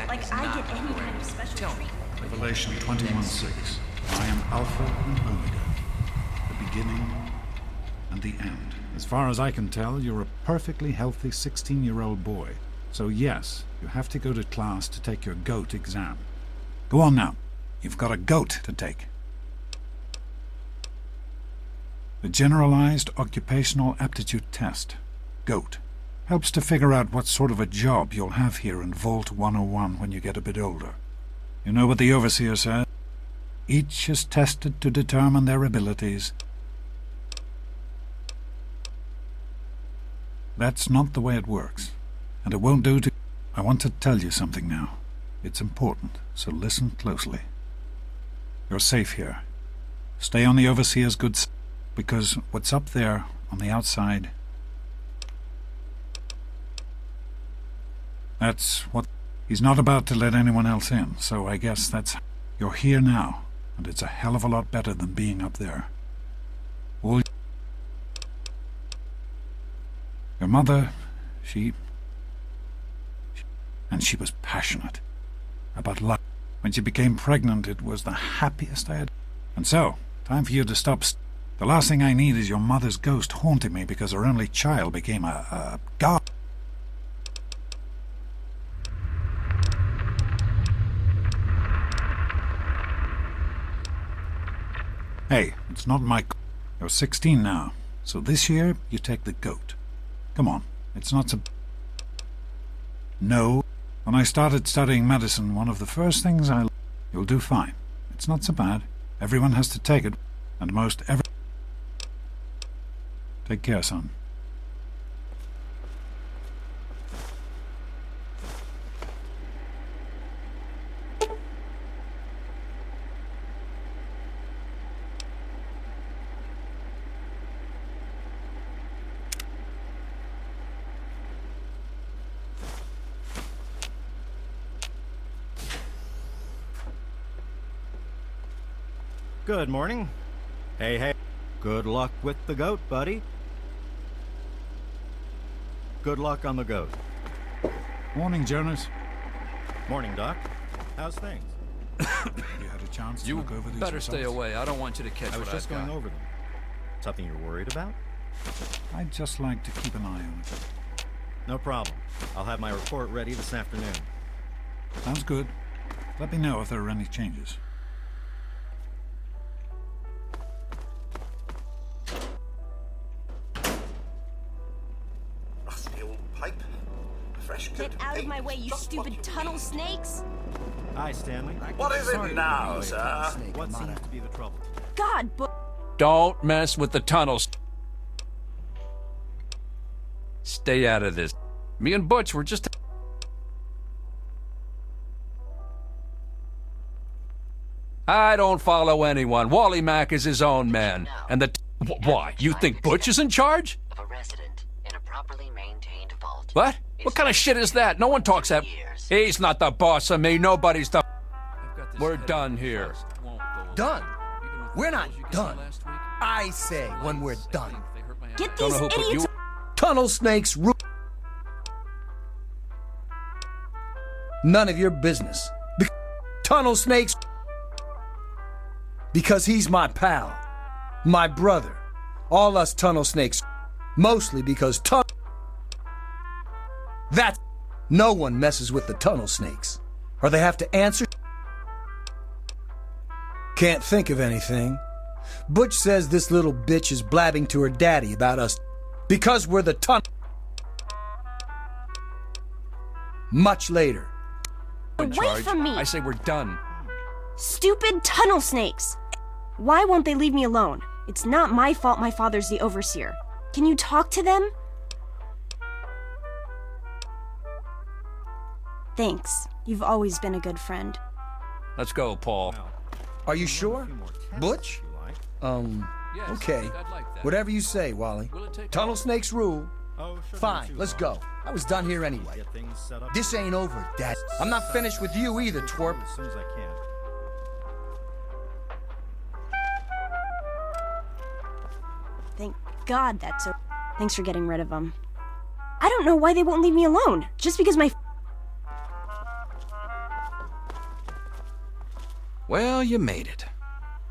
Like I get any kind of special treatment. Revelation 21:6. I am Alpha and Omega, the beginning and the end. As far as I can tell, you're a perfectly healthy 16-year-old boy. So yes, you have to go to class to take your GOAT exam. Go on now. You've got a GOAT to take. The Generalized Occupational Aptitude Test, GOAT, helps to figure out what sort of a job you'll have here in Vault 101 when you get a bit older. You know what the overseer says? Each is tested to determine their abilities. That's not the way it works, and it won't do to... I want to tell you something now. It's important, so listen closely. You're safe here. Stay on the overseer's good side, because what's up there on the outside... That's what... He's not about to let anyone else in, so I guess that's... You're here now, and it's a hell of a lot better than being up there. All... Your mother, she was passionate about life. When she became pregnant, it was the happiest I had. And so, time for you to stop. The last thing I need is your mother's ghost haunting me because her only child became a god. Hey, it's not my... You're 16 now, so this year you take the GOAT. Come on, it's not so... No. When I started studying medicine, one of the first things You'll do fine. It's not so bad. Everyone has to take it, and most every... Take care, son. Good morning. Hey. Good luck with the goat, buddy. Good luck on the goat. Morning, Jonas. Morning, Doc. How's things? You had a chance to look over these better results? stay away. I don't want you to catch I was what just I've going got. over them. Something you're worried about? I'd just like to keep an eye on it. No problem. I'll have my report ready this afternoon. Sounds good. Let me know if there are any changes. Get out of my way, you stupid tunnel snakes! Hi, Stanley. What is it now, sir? What seems to be the trouble? God, Don't mess with the tunnels. Stay out of this. Me and Butch were just... I don't follow anyone. Wally Mack is his own man. And the... Why? You think Butch is in charge? Of a resident in a properly maintained vault. What? What kind of shit is that? No one talks that... He's not the boss of me. Nobody's the... We're done here. Done? We're not done. I say when we're done. get Don't these know who put idiots... you... Tunnel snakes rule. None of your business. Tunnel snakes. Because he's my pal. My brother. All us tunnel snakes. Mostly because That's... No one messes with the tunnel snakes. Or they have to answer... Can't think of anything. Butch says this little bitch is blabbing to her daddy about us because we're the Much later. Away from me! I say we're done. Stupid tunnel snakes! Why won't they leave me alone? It's not my fault my father's the overseer. Can you talk to them? Thanks. You've always been a good friend. Let's go, Paul. Are you sure? Butch? Yes, Okay. I'd like that. Whatever you say, Wally. Will it take Tunnel snakes rule. Oh, sure. Fine, let's go. I was done here anyway. Get things set up. This ain't over, Dad. I'm not finished with you either, twerp. As soon as I can. Thank God that's so... Thanks for getting rid of them. I don't know why they won't leave me alone. Just because my... Well, you made it.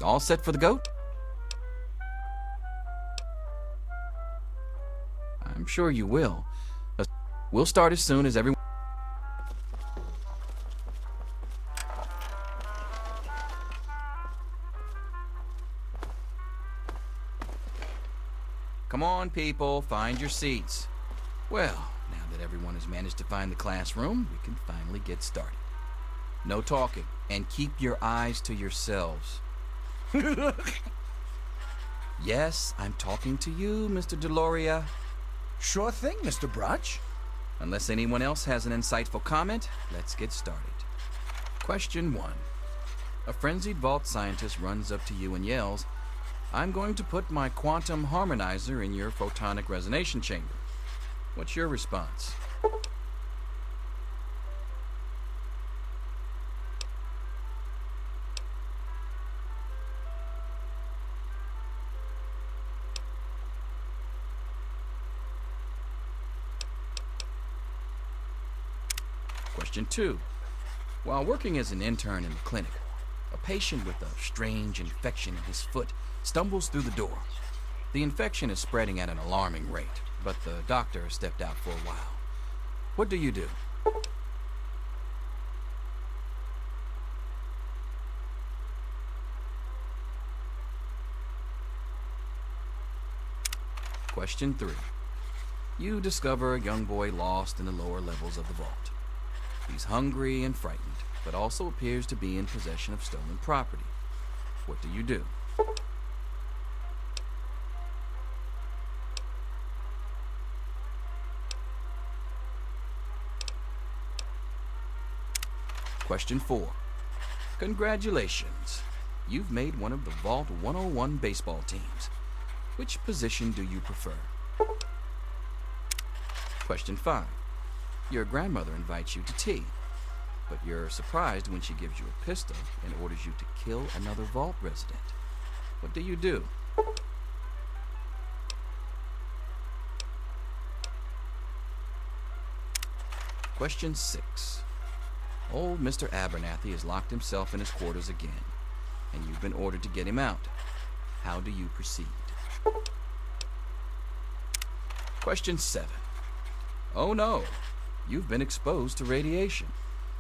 All set for the goat? I'm sure you will. We'll start as soon as everyone... Come on, people, find your seats. Well, now that everyone has managed to find the classroom, we can finally get started. No talking, and keep your eyes to yourselves. Yes, I'm talking to you, Mr. Deloria. Sure thing, Mr. Brotch. Unless anyone else has an insightful comment, let's get started. Question 1. A frenzied vault scientist runs up to you and yells, "I'm going to put my quantum harmonizer in your photonic resonation chamber." What's your response? Question 2. While working as an intern in the clinic, a patient with a strange infection in his foot stumbles through the door. The infection is spreading at an alarming rate, but the doctor has stepped out for a while. What do you do? Question 3. You discover a young boy lost in the lower levels of the vault. He's hungry and frightened, but also appears to be in possession of stolen property. What do you do? Question 4. Congratulations. You've made one of the Vault 101 baseball teams. Which position do you prefer? Question 5. Your grandmother invites you to tea, but you're surprised when she gives you a pistol and orders you to kill another vault resident. What do you do? Question 6. Old Mr. Abernathy has locked himself in his quarters again, and you've been ordered to get him out. How do you proceed? Question 7. Oh no, you've been exposed to radiation,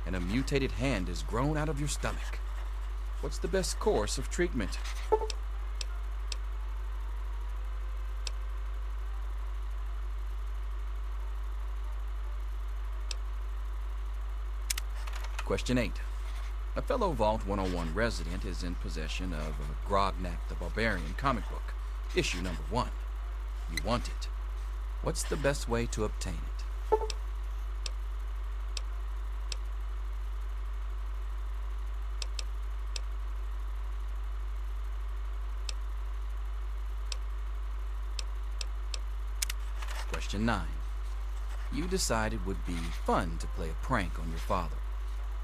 and a mutated hand has grown out of your stomach. What's the best course of treatment? Question 8. A fellow Vault 101 resident is in possession of a Grognak the Barbarian comic book, issue number 1. You want it. What's the best way to obtain it? Question 9. You decide it would be fun to play a prank on your father.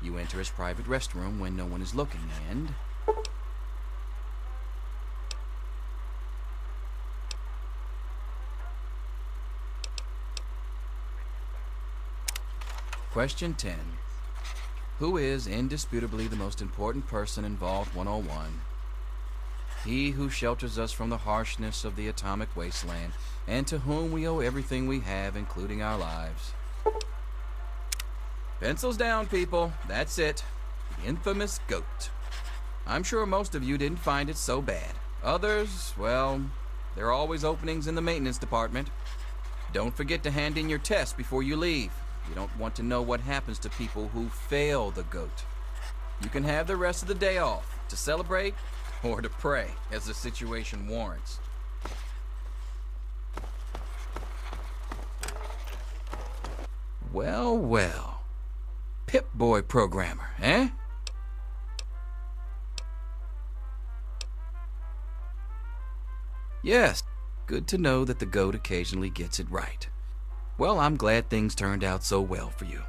You enter his private restroom when no one is looking and... Question 10. Who is indisputably the most important person in Vault 101? He who shelters us from the harshness of the atomic wasteland, and to whom we owe everything we have, including our lives. Pencils down, people. That's it. The infamous goat. I'm sure most of you didn't find it so bad. Others, well, there are always openings in the maintenance department. Don't forget to hand in your test before you leave. You don't want to know what happens to people who fail the goat. You can have the rest of the day off to celebrate or to pray as the situation warrants. Well, well. Pip-Boy programmer, eh? Yes, good to know that the goat occasionally gets it right. Well, I'm glad things turned out so well for you.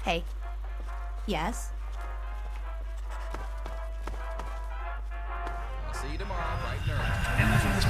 Hey. Yes? I'll see you tomorrow, bright and early.